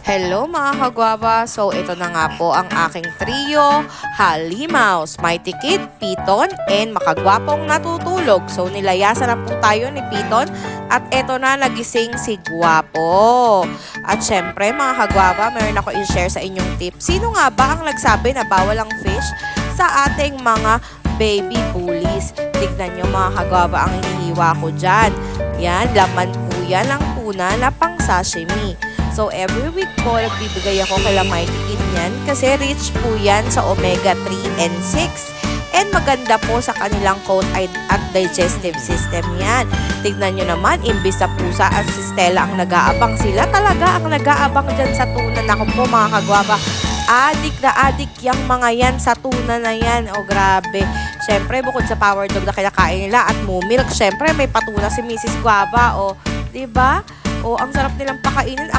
Hello mga kagwaba! So ito na nga po ang aking trio, Halimaws, Mighty Kid, Piton, and makagwapong natutulog. So nilayasan na po tayo ni Piton at ito na nagising si Gwapo. At syempre mga kagwaba, mayroon ako i-share sa inyong tip. Sino nga ba ang nagsabi na bawal ang fish sa ating mga baby bullies? Tignan nyo mga kagwaba ang hinihiwa ko dyan. Yan, laman po yan ang tuna na pang sashimi. So, every week po, nagbibigay ako kay Mighty Kid niyan kasi rich po yan sa omega 3 and 6. And maganda po sa kanilang coat at digestive system yan. Tignan nyo naman, imbis sa pusa at si Stella ang nag-aabang, sila talaga ang nag-aabang dyan sa tuna. Naku po mga kagwaba, adik na adik yung mga yan sa tuna na yan. O grabe. Siyempre, bukod sa power dog na kinakain nila at moo-milk, siyempre may patuna si Mrs. Guava. O, diba? O, ang sarap nilang pakainin.